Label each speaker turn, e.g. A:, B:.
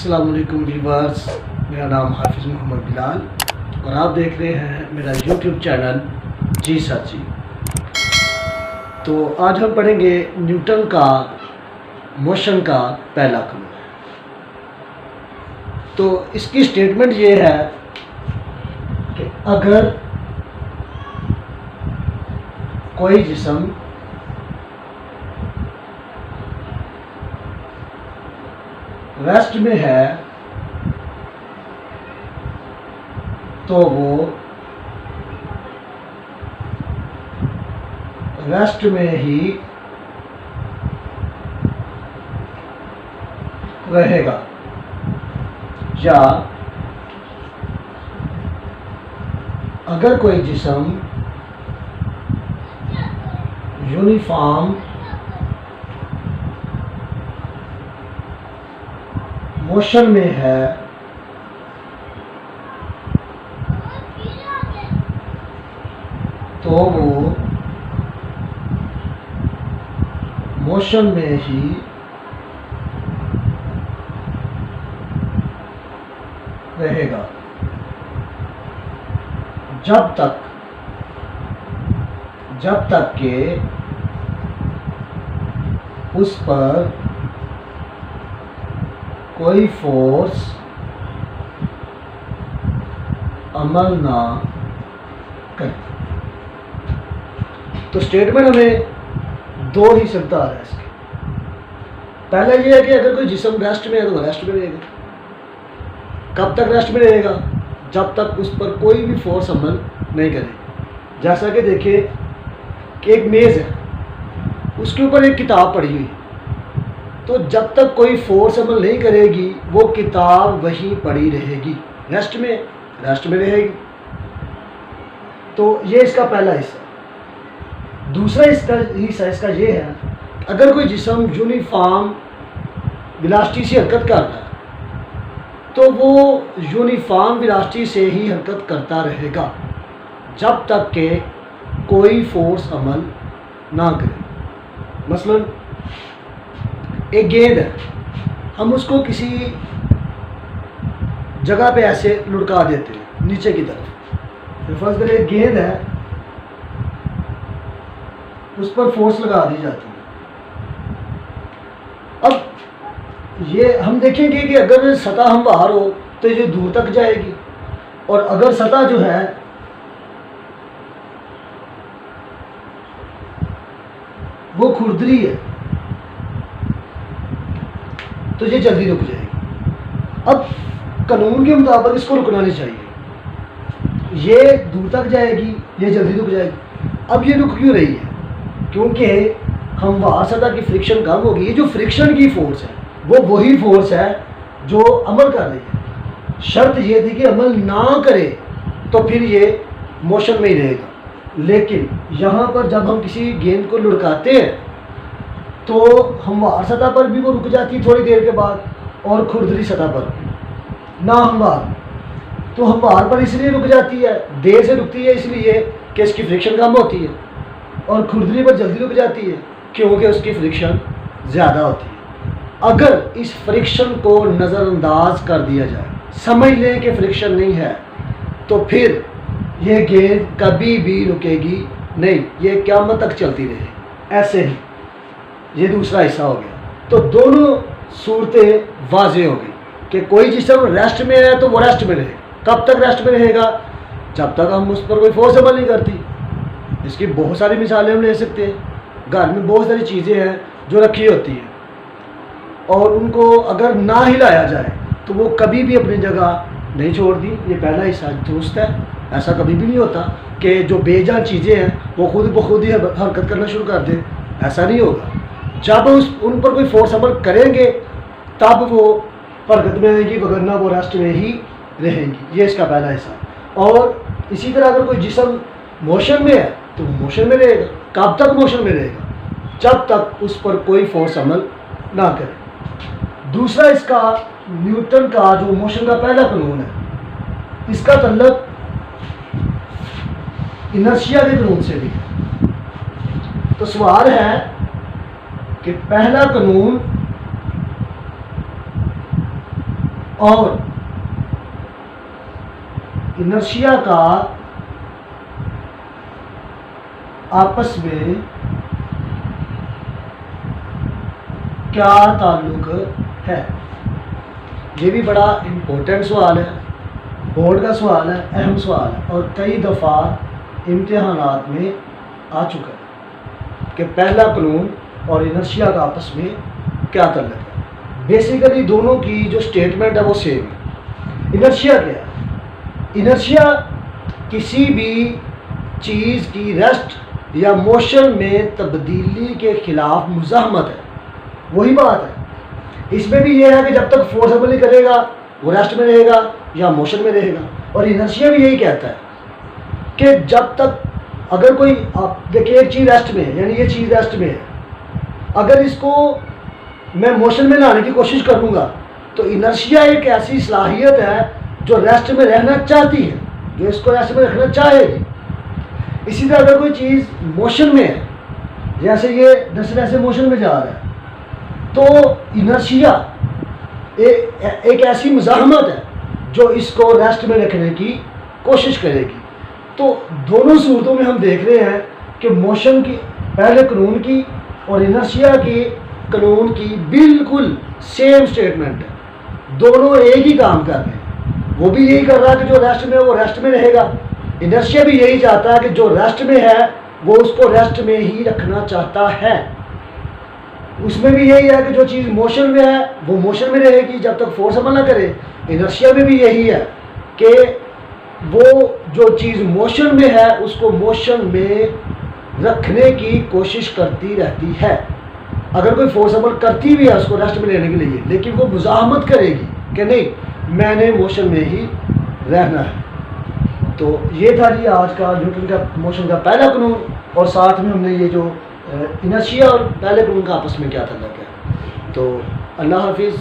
A: अस्सलाम वालेकुम व्यूअर्स, मेरा नाम हाफिज़ मोहम्मद बिलाल और आप देख रहे हैं मेरा यूट्यूब चैनल जी सच। तो आज हम पढ़ेंगे न्यूटन का मोशन का पहला कानून। तो इसकी स्टेटमेंट ये है कि अगर कोई जिस्म रेस्ट में है तो वो रेस्ट में ही रहेगा, या अगर कोई जिस्म यूनिफॉर्म मोशन में है तो वो मोशन में ही रहेगा जब तक के उस पर कोई फोर्स अमल ना करे। तो स्टेटमेंट हमें दो ही शब्द आ रहा है इसके। पहला ये है कि अगर कोई जिस्म रेस्ट में है तो रेस्ट में रहेगा। कब तक रेस्ट में रहेगा? जब तक उस पर कोई भी फोर्स अमल नहीं करे। जैसा कि देखिए कि एक मेज़ है, उसके ऊपर एक किताब पड़ी हुई, तो जब तक कोई फोर्स अमल नहीं करेगी वो किताब वहीं पड़ी रहेगी, रेस्ट में रहेगी। तो ये इसका पहला हिस्सा। दूसरा हिस्सा इसका ये है, अगर कोई जिस्म यूनिफॉर्म वेलोसिटी से हरकत कर रहा है तो वो यूनिफॉर्म वेलोसिटी से ही हरकत करता रहेगा जब तक के कोई फोर्स अमल ना करे। मसलन एक गेंद है, हम उसको किसी जगह पे ऐसे लुढ़का देते हैं नीचे की तरफ। तो फर्ज करें एक गेंद है, उस पर फोर्स लगा दी जाती है। अब ये हम देखेंगे कि अगर सतह हमवार हो तो ये दूर तक जाएगी, और अगर सतह जो है वो खुरदरी है तो ये जल्दी रुक जाएगी। अब कानून के मुताबिक इसको रुकना नहीं चाहिए, ये दूर तक जाएगी, ये जल्दी रुक जाएगी। अब ये रुक क्यों रही है? क्योंकि हमवार सतह की फ्रिक्शन कम होगी। ये जो फ्रिक्शन की फोर्स है वो वही फोर्स है जो अमल कर रही है। शर्त ये थी कि अमल ना करे तो फिर ये मोशन में ही रहेगा। लेकिन यहाँ पर जब हम किसी गेंद को लुढ़काते हैं तो हमवार सतह पर भी वो रुक जाती है थोड़ी देर के बाद, और खुरदरी सतह पर ना हमवार। तो हमवार पर इसलिए रुक जाती है, देर से रुकती है इसलिए कि इसकी फ्रिक्शन कम होती है, और खुरदरी पर जल्दी रुक जाती है क्योंकि उसकी फ्रिक्शन ज़्यादा होती है। अगर इस फ्रिक्शन को नज़रअंदाज कर दिया जाए, समझ लें कि फ्रिक्शन नहीं है, तो फिर यह गेंद कभी भी रुकेगी नहीं, ये क़यामत तक चलती रहे। ऐसे ही ये दूसरा हिस्सा हो गया। तो दोनों सूरतें वाज़ेह हो गई कि कोई जिस्म रेस्ट में है तो वो रेस्ट में रहेगा। कब तक रेस्ट में रहेगा? जब तक हम उस पर कोई फोर्स अमल नहीं करती। इसकी बहुत सारी मिसालें हम ले सकते हैं। घर में बहुत सारी चीज़ें हैं जो रखी होती हैं और उनको अगर ना हिलाया जाए तो वो कभी भी अपनी जगह नहीं छोड़ती। ये पहला हिस्सा दुरुस्त है। ऐसा कभी भी नहीं होता कि जो बेजान चीज़ें हैं वो खुद ब खुद ही हरकत करना शुरू कर दें, ऐसा नहीं होगा। जब उन पर कोई फोर्स अमल करेंगे तब वो हरकत में आएंगी, वगरना वो रेस्ट में ही रहेंगी। ये इसका पहला हिस्सा। और इसी तरह अगर कोई जिस्म मोशन में है तो वो मोशन में रहेगा। कब तक मोशन में रहेगा? जब तक उस पर कोई फोर्स अमल ना करे। दूसरा इसका न्यूटन का जो मोशन का पहला कानून है, इसका तल्लुक इनर्शिया के कानून से भी है। तो सवाल है कि पहला कानून और इनर्शिया का आपस में क्या ताल्लुक है। ये भी बड़ा इम्पोर्टेंट सवाल है, बोर्ड का सवाल है, अहम सवाल है और कई दफ़ा इम्तिहानात में आ चुका है कि पहला कानून और इनर्शिया का आपस में क्या ताल्लुक है। बेसिकली दोनों की जो स्टेटमेंट है वो सेम है। इनर्शिया क्या है? इनर्शिया किसी भी चीज़ की रेस्ट या मोशन में तब्दीली के खिलाफ मुज़ाहमत है। वही बात है, इसमें भी यह है कि जब तक फोर्स अमल नहीं करेगा वो रेस्ट में रहेगा या मोशन में रहेगा। और इनर्शिया भी यही कहता है कि जब तक अगर कोई, आप देखिए एक चीज़ रेस्ट में है, यानी ये चीज़ रेस्ट में है, अगर इसको मैं मोशन में लाने की कोशिश करूँगा तो इनर्शिया एक ऐसी सलाहियत है जो रेस्ट में रहना चाहती है, जो इसको रेस्ट में रखना चाहेगी। इसी तरह अगर कोई चीज़ मोशन में है, जैसे ये दरअसल ऐसे मोशन में जा रहा है, तो इनर्शिया एक ऐसी मुज़ाहमत है जो इसको रेस्ट में रखने की कोशिश करेगी। तो दोनों सूरतों में हम देख रहे हैं कि मोशन की पहले कानून की और इनर्शिया के कानून की बिल्कुल सेम स्टेटमेंट है। दोनों एक ही काम कर रहे हैं। वो भी यही कर रहा है कि जो रेस्ट में है वो रेस्ट में रहेगा। इनर्शिया भी यही चाहता है कि जो रेस्ट में है वो उसको रेस्ट में ही रखना चाहता है। उसमें भी यही है कि जो चीज़ मोशन में है वो मोशन में रहेगी जब तक फोर्स अमल ना करे। इनर्शिया में भी यही है कि वो जो चीज़ मोशन में है उसको मोशन में रखने की कोशिश करती रहती है। अगर कोई फोर्स अमल करती भी है उसको रेस्ट में लेने के लिए, लेकिन वो मुज़ाहमत करेगी कि नहीं मैंने मोशन में ही रहना है। तो ये था जी आज का न्यूटन का मोशन का पहला कानून, और साथ में हमने ये जो इनर्शिया और पहले कानून का आपस में क्या ताल्लुक है। तो अल्लाह हाफिज़।